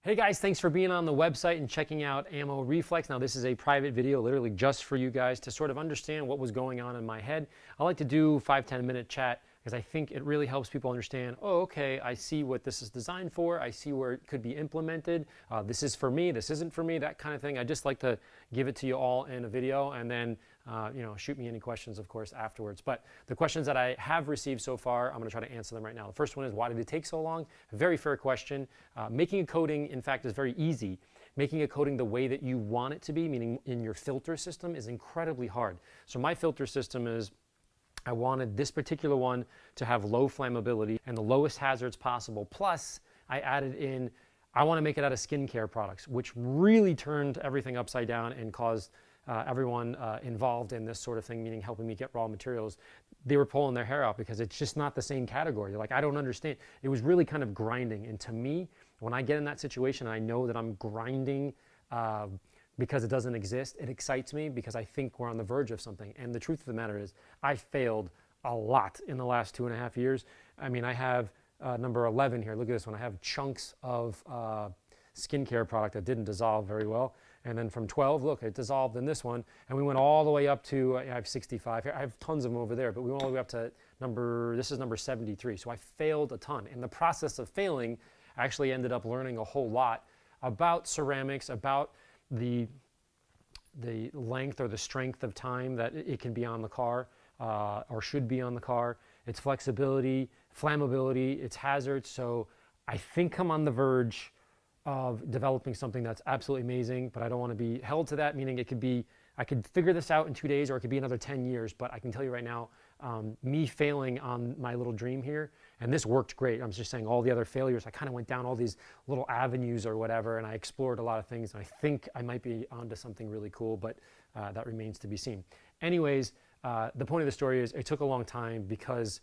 Hey guys, thanks for being on the website and checking out AMMO Reflex. Now this is a private video literally just for you guys to sort of understand what was going on in my head. I like to do 5-10 minute chat because I think it really helps people understand, oh, okay, I see what this is designed for. I see where it could be implemented. This is for me, this isn't for me, that kind of thing. I just like to give it to you all in a video and then shoot me any questions, of course, afterwards. But the questions that I have received so far, I'm going to try to answer them right now. The first one is, why did it take so long? A very fair question. Making a coating, in fact, is very easy. Making a coating the way that you want it to be, meaning in your filter system, is incredibly hard. So my filter system is, I wanted this particular one to have low flammability and the lowest hazards possible. Plus, I added in, I want to make it out of skincare products, which really turned everything upside down and caused everyone involved in this sort of thing, meaning helping me get raw materials, they were pulling their hair out because it's just not the same category. Like, I don't understand. It was really kind of grinding. And to me, when I get in that situation, I know that I'm grinding because it doesn't exist. It excites me because I think we're on the verge of something. And the truth of the matter is, I failed a lot in the last 2.5 years. I mean, I have number 11 here. Look at this one. I have chunks of skincare product that didn't dissolve very well. And then from 12, look, it dissolved in this one. And we went all the way up to, I have 65 here. I have tons of them over there, but we went all the way up to this is number 73. So I failed a ton. In the process of failing, I actually ended up learning a whole lot about ceramics, about the length or the strength of time that it can be on the car or should be on the car, its flexibility, flammability, its hazards. So I think I'm on the verge of developing something that's absolutely amazing, but I don't want to be held to that, meaning it could be, I could figure this out in 2 days or it could be another 10 years, but I can tell you right now, me failing on my little dream here, and this worked great. I'm just saying all the other failures, I kind of went down all these little avenues or whatever, and I explored a lot of things, and I think I might be onto something really cool, but that remains to be seen. Anyways, the point of the story is it took a long time because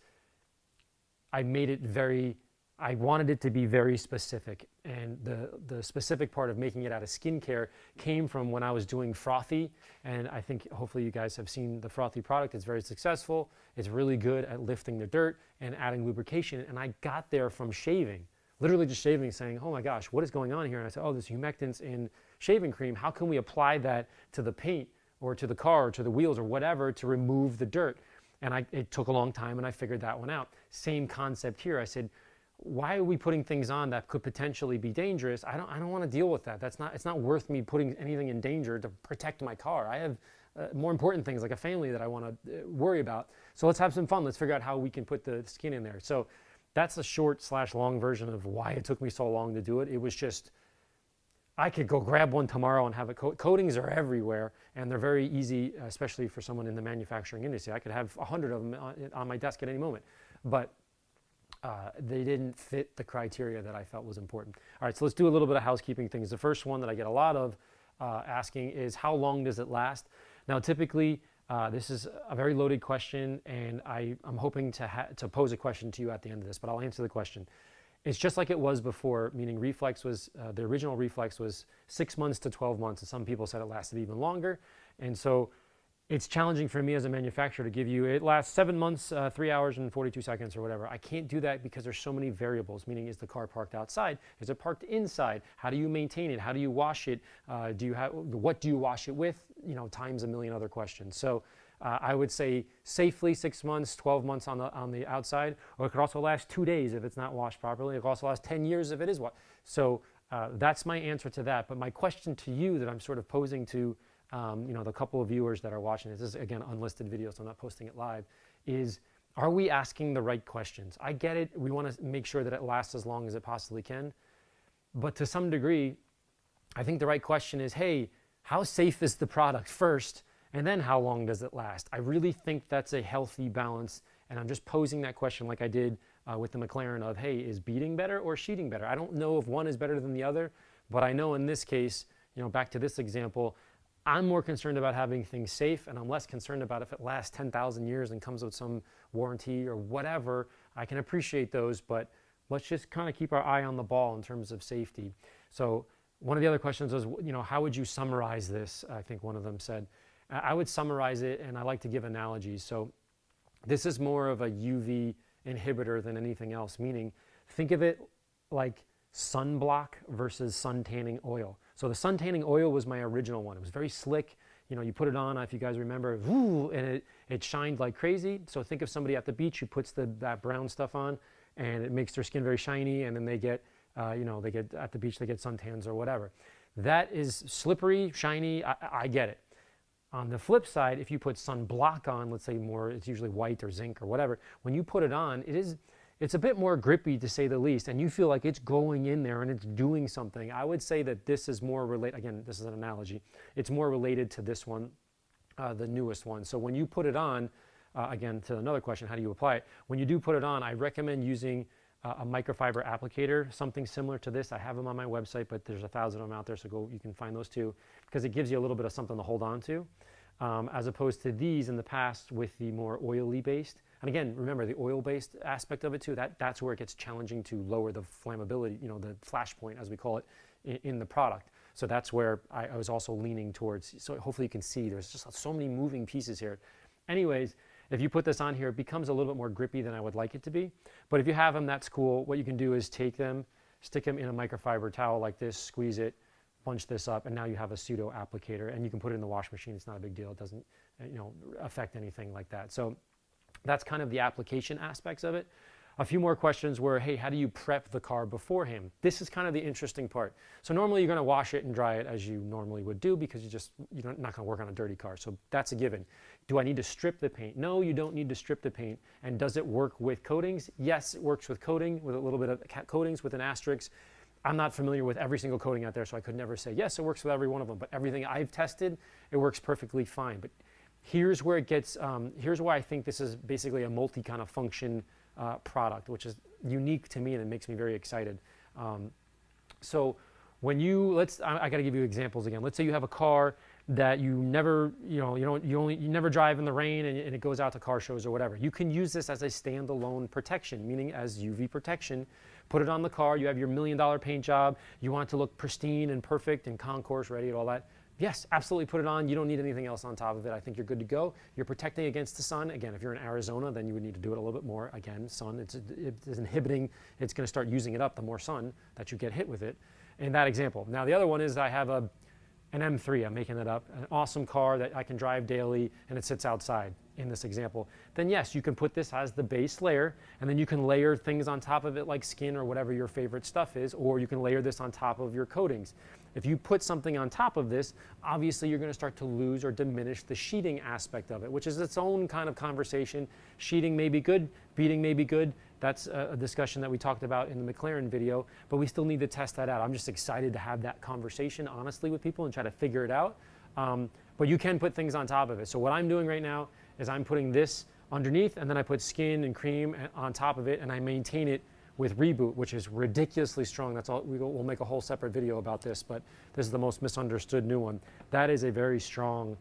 I made it I wanted it to be very specific, and the specific part of making it out of skincare came from when I was doing frothy, and I think hopefully you guys have seen the frothy product. It's very successful. It's really good at lifting the dirt and adding lubrication, and I got there from shaving, literally just shaving, saying, oh my gosh, what is going on here? And I said, oh, there's humectants in shaving cream. How can we apply that to the paint or to the car or to the wheels or whatever to remove the dirt? And it took a long time, and I figured that one out. Same concept here. I said, why are we putting things on that could potentially be dangerous? I don't want to deal with that. It's not worth me putting anything in danger to protect my car. I have more important things like a family that I want to worry about. So let's have some fun. Let's figure out how we can put the skin in there. So that's a short/long version of why it took me so long to do it. It was just, I could go grab one tomorrow and have it. Coatings are everywhere, and they're very easy, especially for someone in the manufacturing industry. I could have 100 of them on my desk at any moment. But they didn't fit the criteria that I felt was important. All right, so let's do a little bit of housekeeping things. The first one that I get a lot of asking is, how long does it last? Now, typically, this is a very loaded question, and I'm hoping to pose a question to you at the end of this, but I'll answer the question. It's just like it was before, meaning Reflex was, the original Reflex was 6 months to 12 months, and some people said it lasted even longer. And so it's challenging for me as a manufacturer to give you, it lasts 7 months, 3 hours and 42 seconds or whatever. I can't do that because there's so many variables, meaning, is the car parked outside? Is it parked inside? How do you maintain it? How do you wash it? What do you wash it with? Times a million other questions. So I would say safely 6 months, 12 months on the outside, or it could also last 2 days if it's not washed properly. It could also last 10 years if it is washed. So that's my answer to that. But my question to you that I'm sort of posing to the couple of viewers that are watching this is, again, unlisted video, so I'm not posting it live, is, are we asking the right questions? I get it. We want to make sure that it lasts as long as it possibly can. But to some degree, I think the right question is, hey, how safe is the product first, and then how long does it last? I really think that's a healthy balance, and I'm just posing that question like I did with the McLaren of, hey, is beating better or sheeting better? I don't know if one is better than the other, but I know in this case, back to this example, I'm more concerned about having things safe, and I'm less concerned about if it lasts 10,000 years and comes with some warranty or whatever. I can appreciate those, but let's just kind of keep our eye on the ball in terms of safety. So one of the other questions was, how would you summarize this? I think one of them said. I would summarize it, and I like to give analogies. So this is more of a UV inhibitor than anything else, meaning think of it like sunblock versus sun tanning oil. So the sun tanning oil was my original one. It was very slick. You know, you put it on, if you guys remember, woo, and it shined like crazy. So think of somebody at the beach who puts that brown stuff on, and it makes their skin very shiny, and then they get, they get at the beach, they get suntans or whatever. That is slippery, shiny, I get it. On the flip side, if you put sunblock on, let's say more, it's usually white or zinc or whatever, when you put it on, it's a bit more grippy, to say the least, and you feel like it's going in there and it's doing something. I would say that this is more related, again, this is an analogy, it's more related to this one, the newest one. So when you put it on, again, to another question, how do you apply it? When you do put it on, I recommend using a microfiber applicator, something similar to this. I have them on my website, but there's 1,000 of them out there, so you can find those too, because it gives you a little bit of something to hold on to, as opposed to these in the past with the more oily based. And again, remember the oil-based aspect of it too, that's where it gets challenging to lower the flammability, the flash point, as we call it, in the product. So that's where I was also leaning towards. So hopefully you can see there's just so many moving pieces here. Anyways, if you put this on here, it becomes a little bit more grippy than I would like it to be. But if you have them, that's cool. What you can do is take them, stick them in a microfiber towel like this, squeeze it, bunch this up, and now you have a pseudo applicator, and you can put it in the wash machine. It's not a big deal. It doesn't affect anything like that. So that's kind of the application aspects of it. A few more questions were, hey, how do you prep the car beforehand? This is kind of the interesting part. So normally you're going to wash it and dry it as you normally would do, because you're not going to work on a dirty car. So that's a given. Do I need to strip the paint? No, you don't need to strip the paint. And does it work with coatings? Yes, it works with coating, with a little bit of coatings with an asterisk. I'm not familiar with every single coating out there, so I could never say, yes, it works with every one of them. But everything I've tested, it works perfectly fine. But here's where it gets, here's why I think this is basically a multi kind of function product, which is unique to me, and it makes me very excited. So when I got to give you examples again. Let's say you have a car that you never, you never drive in the rain, and it goes out to car shows or whatever. You can use this as a standalone protection, meaning as UV protection. Put it on the car. You have your $1 million paint job. You want it to look pristine and perfect and concourse ready and all that. Yes, absolutely put it on. You don't need anything else on top of it. I think you're good to go. You're protecting against the sun. Again, if you're in Arizona, then you would need to do it a little bit more. Again, sun, it's inhibiting. It's going to start using it up the more sun that you get hit with it. In that example. Now, the other one is I have an M3. I'm making it up. An awesome car that I can drive daily, and it sits outside in this example. Then yes, you can put this as the base layer, and then you can layer things on top of it like skin or whatever your favorite stuff is, or you can layer this on top of your coatings. If you put something on top of this, obviously you're going to start to lose or diminish the sheeting aspect of it, which is its own kind of conversation. Sheeting may be good, beading may be good. That's a discussion that we talked about in the McLaren video, but we still need to test that out. I'm just excited to have that conversation honestly with people and try to figure it out. But you can put things on top of it. So what I'm doing right now is I'm putting this underneath, and then I put skin and cream on top of it, and I maintain it with Reboot, which is ridiculously strong. That's all. We'll make a whole separate video about this, but this is the most misunderstood new one. That is a very strong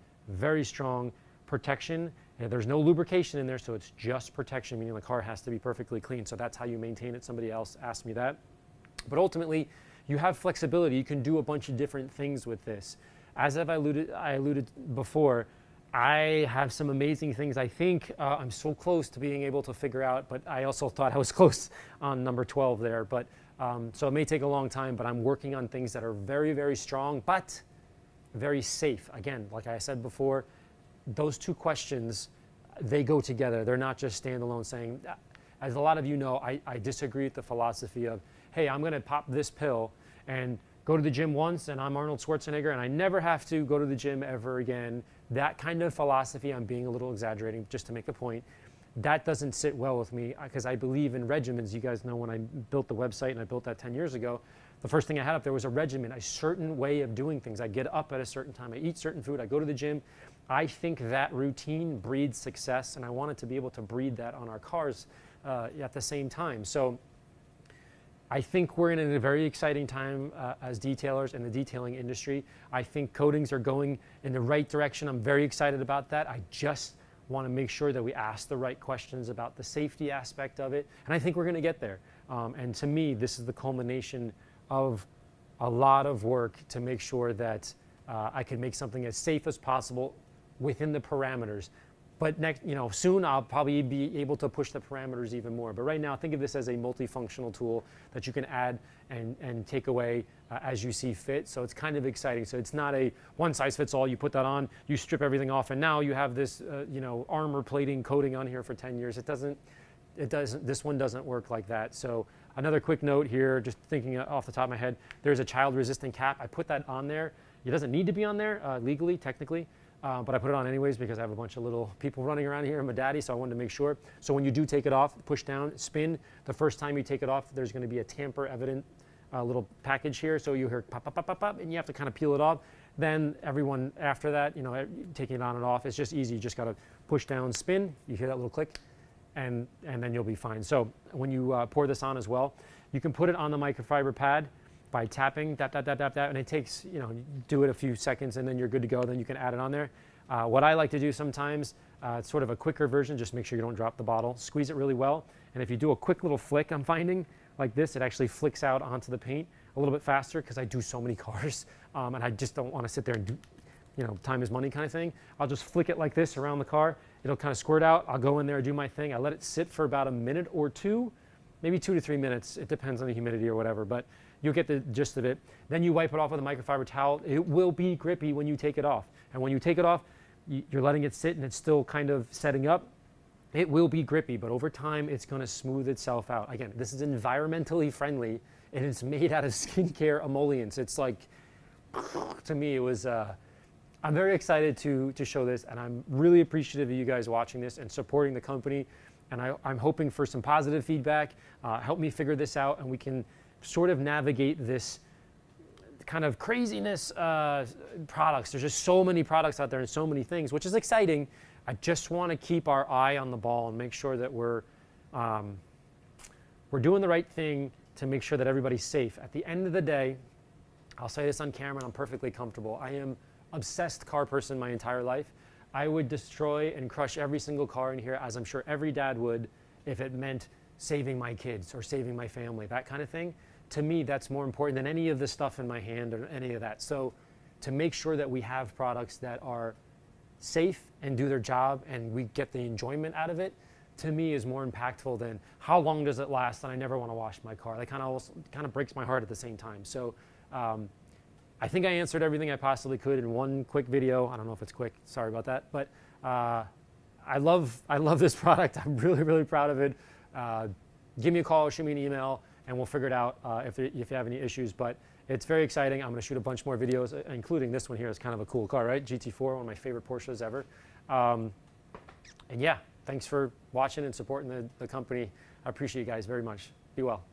protection. And there's no lubrication in there, so it's just protection, meaning the car has to be perfectly clean. So that's how you maintain it. Somebody else asked me that. But ultimately, you have flexibility. You can do a bunch of different things with this. As I alluded before, I have some amazing things. I think I'm so close to being able to figure out, but I also thought I was close on number 12 there. But so it may take a long time, but I'm working on things that are very, very strong, but very safe. Again, like I said before, those two questions, they go together. They're not just standalone saying, as a lot of you know, I disagree with the philosophy of, hey, I'm going to pop this pill and go to the gym once, and I'm Arnold Schwarzenegger, and I never have to go to the gym ever again. That kind of philosophy, I'm being a little exaggerating just to make a point, that doesn't sit well with me, because I believe in regimens. You guys know when I built the website, and I built that 10 years ago, the first thing I had up there was a regimen, a certain way of doing things. I get up at a certain time, I eat certain food, I go to the gym. I think that routine breeds success, and I wanted to be able to breed that on our cars at the same time. So I think we're in a very exciting time as detailers in the detailing industry. I think coatings are going in the right direction. I'm very excited about that. I just want to make sure that we ask the right questions about the safety aspect of it. And I think we're going to get there. And to me, this is the culmination of a lot of work to make sure that I can make something as safe as possible within the parameters. but next, soon I'll probably be able to push the parameters even more. But right now, think of this as a multifunctional tool that you can add and take away as you see fit. So it's kind of exciting. So it's not a one size fits all. You put that on, you strip everything off, and now you have this, armor plating coating on here for 10 years. This one doesn't work like that. So another quick note here, just thinking off the top of my head, there's a child resistant cap. I put that on there. It doesn't need to be on there legally, technically. But I put it on anyways because I have a bunch of little people running around here. I'm a daddy, so I wanted to make sure. So when you do take it off, push down, spin. The first time you take it off, there's going to be a tamper evident little package here. So you hear pop, pop, pop, pop, pop, and you have to kind of peel it off. Then everyone after that, taking it on and off, it's just easy. You just got to push down, spin. You hear that little click, and then you'll be fine. So when you pour this on as well, you can put it on the microfiber pad by tapping, tap, tap, tap, tap, tap, and it takes, do it a few seconds and then you're good to go. Then you can add it on there. What I like to do sometimes, it's sort of a quicker version, just make sure you don't drop the bottle. Squeeze it really well. And if you do a quick little flick, I'm finding, like this, it actually flicks out onto the paint a little bit faster because I do so many cars and I just don't want to sit there and do, time is money kind of thing. I'll just flick it like this around the car. It'll kind of squirt out. I'll go in there, do my thing. I let it sit for about a minute or two, maybe 2 to 3 minutes. It depends on the humidity or whatever, but you'll get the gist of it. Then you wipe it off with a microfiber towel. It will be grippy when you take it off. And when you take it off, you're letting it sit and it's still kind of setting up. It will be grippy, but over time, it's going to smooth itself out. Again, this is environmentally friendly and it's made out of skincare emollients. It's like, to me, it was, I'm very excited to show this, and I'm really appreciative of you guys watching this and supporting the company. And I'm hoping for some positive feedback. Help me figure this out, and we can sort of navigate this kind of craziness products. There's just so many products out there and so many things, which is exciting. I just want to keep our eye on the ball and make sure that we're doing the right thing to make sure that everybody's safe. At the end of the day, I'll say this on camera, and I'm perfectly comfortable. I am obsessed car person my entire life. I would destroy and crush every single car in here, as I'm sure every dad would, if it meant saving my kids or saving my family, that kind of thing. To me, that's more important than any of the stuff in my hand or any of that. So to make sure that we have products that are safe and do their job and we get the enjoyment out of it, to me is more impactful than how long does it last and I never want to wash my car. That kind of breaks my heart at the same time. So I think I answered everything I possibly could in one quick video. I don't know if it's quick, sorry about that. But I love this product. I'm really, really proud of it. Give me a call or shoot me an email and we'll figure it out if you have any issues. But it's very exciting. I'm going to shoot a bunch more videos, including this one here. It's kind of a cool car, right? GT4, one of my favorite Porsches ever. And yeah, thanks for watching and supporting the company. I appreciate you guys very much. Be well.